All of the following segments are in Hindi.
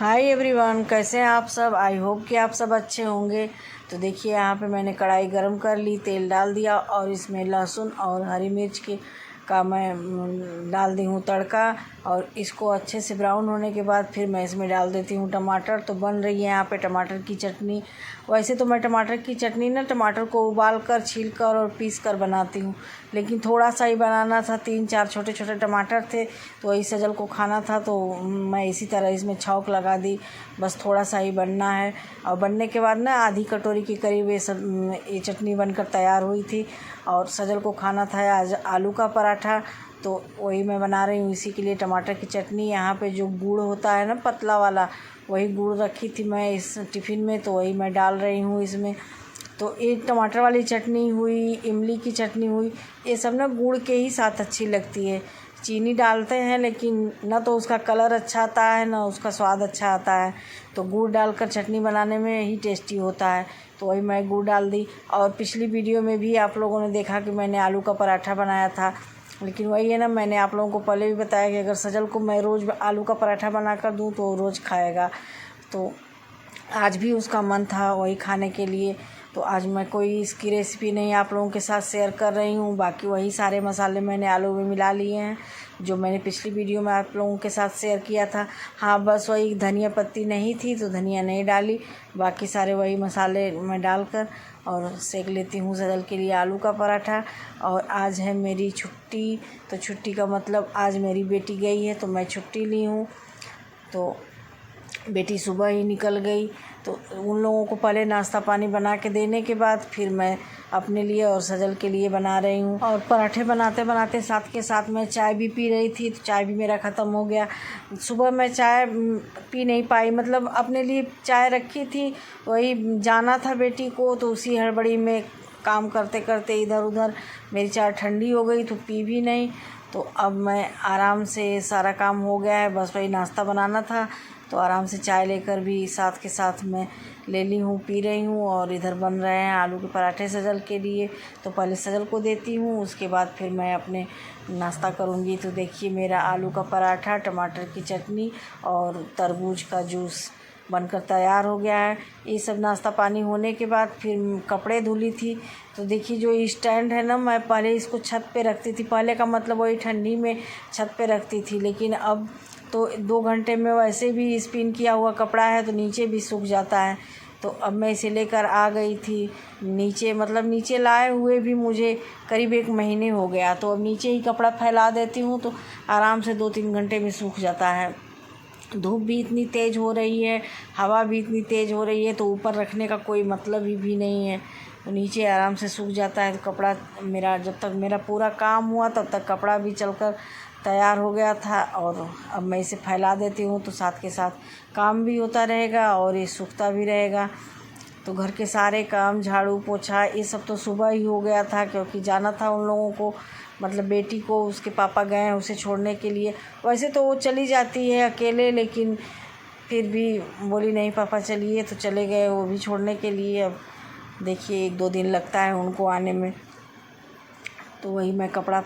हाय एवरीवन, कैसे हैं आप सब। आई होप कि आप सब अच्छे होंगे। तो देखिए यहाँ पे मैंने कढ़ाई गरम कर ली, तेल डाल दिया और इसमें लहसुन और हरी मिर्च का मैं डाल दी हूँ तड़का। और इसको अच्छे से ब्राउन होने के बाद फिर मैं इसमें डाल देती हूँ टमाटर। तो बन रही है यहाँ पे टमाटर की चटनी। वैसे तो मैं टमाटर की चटनी ना टमाटर को उबाल कर छील कर और पीस कर बनाती हूँ, लेकिन थोड़ा सा ही बनाना था। 3-4 छोटे छोटे टमाटर थे तो वही सजल को खाना था, तो मैं इसी तरह इसमें छौंक लगा दी। बस थोड़ा सा ही बनना है और बनने के बाद ना आधी कटोरी के करीब ये चटनी बनकर तैयार हुई थी। और सजल को खाना था आज आलू का पराठा, तो वही मैं बना रही हूँ इसी के लिए टमाटर की चटनी। यहाँ पे जो गुड़ होता है ना पतला वाला, वही गुड़ रखी थी मैं इस टिफ़िन में, तो वही मैं डाल रही हूँ इसमें। तो एक टमाटर वाली चटनी हुई, इमली की चटनी हुई, ये सब ना गुड़ के ही साथ अच्छी लगती है। चीनी डालते हैं लेकिन ना तो उसका कलर अच्छा आता है ना उसका स्वाद अच्छा आता है, तो गुड़ डालकर चटनी बनाने में ही टेस्टी होता है। तो वही मैं गुड़ डाल दी। और पिछली वीडियो में भी आप लोगों ने देखा कि मैंने आलू का पराठा बनाया था, लेकिन वही है ना, मैंने आप लोगों को पहले भी बताया कि अगर सजल को मैं रोज़ आलू का पराठा बना कर दूँ तो रोज़ खाएगा। तो आज भी उसका मन था वही खाने के लिए। तो आज मैं कोई इसकी रेसिपी नहीं आप लोगों के साथ शेयर कर रही हूँ। बाकी वही सारे मसाले मैंने आलू में मिला लिए हैं जो मैंने पिछली वीडियो में आप लोगों के साथ शेयर किया था। हाँ, बस वही धनिया पत्ती नहीं थी तो धनिया नहीं डाली, बाकी सारे वही मसाले मैं डालकर और सेक लेती हूँ सजल के लिए आलू का पराठा। और आज है मेरी छुट्टी, तो छुट्टी का मतलब आज मेरी बेटी गई है तो मैं छुट्टी ली हूँ। तो बेटी सुबह ही निकल गई, तो उन लोगों को पहले नाश्ता पानी बना के देने के बाद फिर मैं अपने लिए और सजल के लिए बना रही हूँ। और पराठे बनाते बनाते साथ के साथ मैं चाय भी पी रही थी, तो चाय भी मेरा ख़त्म हो गया। सुबह मैं चाय पी नहीं पाई, मतलब अपने लिए चाय रखी थी, वही जाना था बेटी को, तो उसी हड़बड़ी में काम करते करते इधर उधर मेरी चाय ठंडी हो गई तो पी भी नहीं। तो अब मैं आराम से सारा काम हो गया है, बस वही नाश्ता बनाना था, तो आराम से चाय लेकर भी साथ के साथ मैं ले ली हूँ, पी रही हूँ। और इधर बन रहे हैं आलू के पराठे सजल के लिए, तो पहले सजल को देती हूँ, उसके बाद फिर मैं अपने नाश्ता करूँगी। तो देखिए मेरा आलू का पराठा, टमाटर की चटनी और तरबूज का जूस बनकर तैयार हो गया है। ये सब नाश्ता पानी होने के बाद फिर कपड़े धुली थी। तो देखिए जो स्टैंड है ना, मैं पहले इसको छत पे रखती थी, पहले का मतलब वही ठंडी में छत पे रखती थी, लेकिन अब तो 2 घंटे में वैसे भी स्पिन किया हुआ कपड़ा है तो नीचे भी सूख जाता है। तो अब मैं इसे लेकर आ गई थी नीचे, मतलब नीचे लाए हुए भी मुझे करीब 1 महीने हो गया, तो अब नीचे ही कपड़ा फैला देती हूँ तो आराम से 2-3 घंटे में सूख जाता है। धूप भी इतनी तेज़ हो रही है, हवा भी इतनी तेज़ हो रही है, तो ऊपर रखने का कोई मतलब ही भी नहीं है, तो नीचे आराम से सूख जाता है। तो कपड़ा मेरा जब तक मेरा पूरा काम हुआ तब तक कपड़ा भी चलकर तैयार हो गया था, और अब मैं इसे फैला देती हूँ तो साथ के साथ काम भी होता रहेगा और ये सूखता भी रहेगा। तो घर के सारे काम, झाड़ू पोछा, ये सब तो सुबह ही हो गया था, क्योंकि जाना था उन लोगों को, मतलब बेटी को उसके पापा गए हैं उसे छोड़ने के लिए। वैसे तो वो चली जाती है अकेले, लेकिन फिर भी बोली नहीं पापा चलिए, तो चले गए वो भी छोड़ने के लिए। अब देखिए 1-2 दिन लगता है उनको आने में। तो वही मैं कपड़ा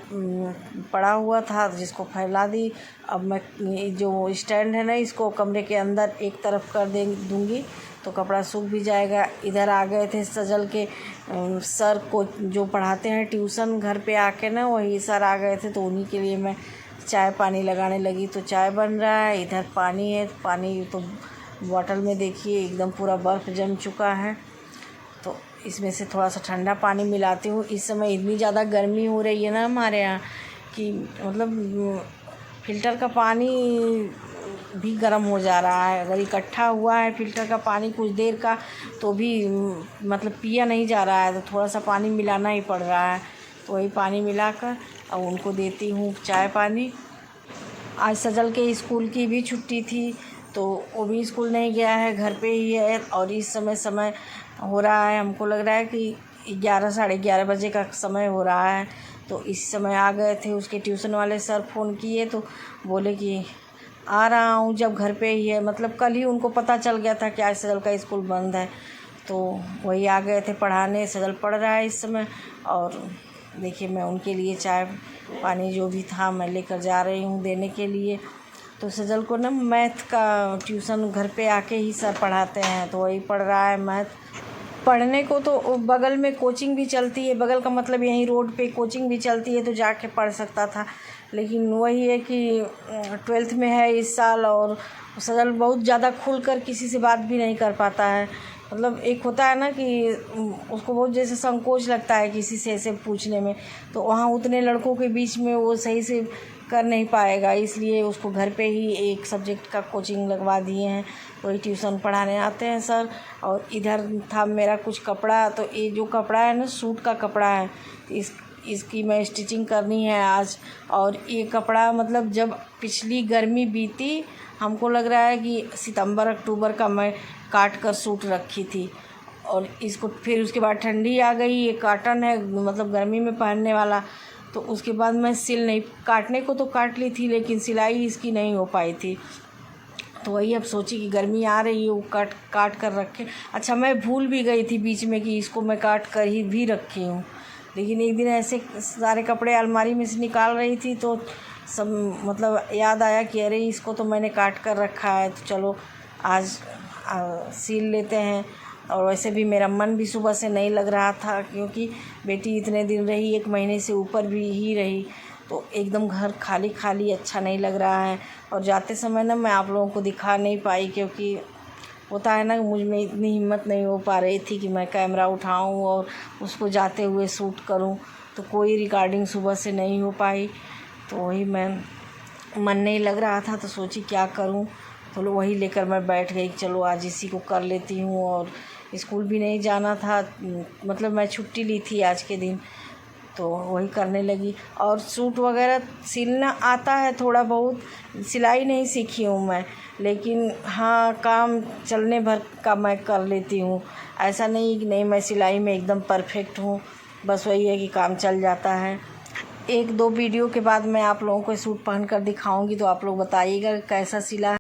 पड़ा हुआ था जिसको फैला दी। अब मैं जो स्टैंड है ना, इसको कमरे के अंदर एक तरफ कर दूँगी तो कपड़ा सूख भी जाएगा। इधर आ गए थे सजल के सर को जो पढ़ाते हैं ट्यूशन, घर पे आके ना वही सर आ गए थे, तो उन्हीं के लिए मैं चाय पानी लगाने लगी। तो चाय बन रहा है, इधर पानी है, पानी तो बॉटल में देखिए एकदम पूरा बर्फ़ जम चुका है, तो इसमें से थोड़ा सा ठंडा पानी मिलाती हूँ। इस समय इतनी ज़्यादा गर्मी हो रही है ना हमारे यहाँ कि मतलब फ़िल्टर का पानी भी गर्म हो जा रहा है। अगर इकट्ठा हुआ है फ़िल्टर का पानी कुछ देर का तो भी मतलब पिया नहीं जा रहा है, तो थोड़ा सा पानी मिलाना ही पड़ रहा है। तो वही पानी मिलाकर अब उनको देती हूँ चाय पानी। आज सजल के स्कूल की भी छुट्टी थी, तो वो भी स्कूल नहीं गया है, घर पे ही है। और इस समय हो रहा है, हमको लग रहा है कि 11 साढ़े 11 बजे का समय हो रहा है। तो इस समय आ गए थे, उसके ट्यूशन वाले सर फ़ोन किए तो बोले कि आ रहा हूँ, जब घर पे ही है। मतलब कल ही उनको पता चल गया था कि आज सजल का स्कूल बंद है, तो वही आ गए थे पढ़ाने। सजल पढ़ रहा है इस समय, और देखिए मैं उनके लिए चाय पानी जो भी था मैं लेकर जा रही हूँ देने के लिए। तो सजल को ना मैथ का ट्यूशन घर पे आके ही सर पढ़ाते हैं, तो वही पढ़ रहा है मैथ। पढ़ने को तो बगल में कोचिंग भी चलती है, बगल का मतलब यहीं रोड पे कोचिंग भी चलती है, तो जाके पढ़ सकता था। लेकिन वही है कि 12th में है इस साल, और सजल बहुत ज़्यादा खुलकर किसी से बात भी नहीं कर पाता है। मतलब एक होता है ना कि उसको बहुत जैसे संकोच लगता है किसी से ऐसे पूछने में, तो वहाँ उतने लड़कों के बीच में वो सही से कर नहीं पाएगा, इसलिए उसको घर पे ही एक सब्जेक्ट का कोचिंग लगवा दिए हैं, वही ट्यूशन पढ़ाने आते हैं सर। और इधर था मेरा कुछ कपड़ा, तो ये जो कपड़ा है ना सूट का कपड़ा है, इसकी मैं स्टिचिंग करनी है आज। और ये कपड़ा मतलब जब पिछली गर्मी बीती, हमको लग रहा है कि सितंबर अक्टूबर का मैं काट कर सूट रखी थी, और इसको फिर उसके बाद ठंडी आ गई। ये कॉटन है, मतलब गर्मी में पहनने वाला, तो उसके बाद मैं सिल नहीं, काटने को तो काट ली थी लेकिन सिलाई इसकी नहीं हो पाई थी। तो वही अब सोची कि गर्मी आ रही है, वो काट कर रखे। अच्छा, मैं भूल भी गई थी बीच में कि इसको मैं काट कर ही भी रखी हूँ। लेकिन एक दिन ऐसे सारे कपड़े अलमारी में से निकाल रही थी, तो सब मतलब याद आया कि अरे इसको तो मैंने काट कर रखा है, तो चलो आज सील लेते हैं। और वैसे भी मेरा मन भी सुबह से नहीं लग रहा था, क्योंकि बेटी इतने दिन रही, 1 महीने से ऊपर भी ही रही, तो एकदम घर खाली खाली अच्छा नहीं लग रहा है। और जाते समय ना मैं आप लोगों को दिखा नहीं पाई, क्योंकि होता है ना मुझ में इतनी हिम्मत नहीं हो पा रही थी कि मैं कैमरा उठाऊं और उसको जाते हुए शूट करूं, तो कोई रिकॉर्डिंग सुबह से नहीं हो पाई। तो वही मैं मन नहीं लग रहा था, तो सोची क्या करूं, तो वही लेकर मैं बैठ गई, चलो आज इसी को कर लेती हूं। और स्कूल भी नहीं जाना था, मतलब मैं छुट्टी ली थी आज के दिन, तो वही करने लगी। और सूट वगैरह सिलना आता है थोड़ा बहुत, सिलाई नहीं सीखी हूँ मैं, लेकिन हाँ काम चलने भर का मैं कर लेती हूँ। ऐसा नहीं कि नहीं मैं सिलाई में एकदम परफेक्ट हूँ, बस वही है कि काम चल जाता है। 1-2 वीडियो के बाद मैं आप लोगों को सूट पहन कर दिखाऊंगी, तो आप लोग बताइएगा कैसा सिला है।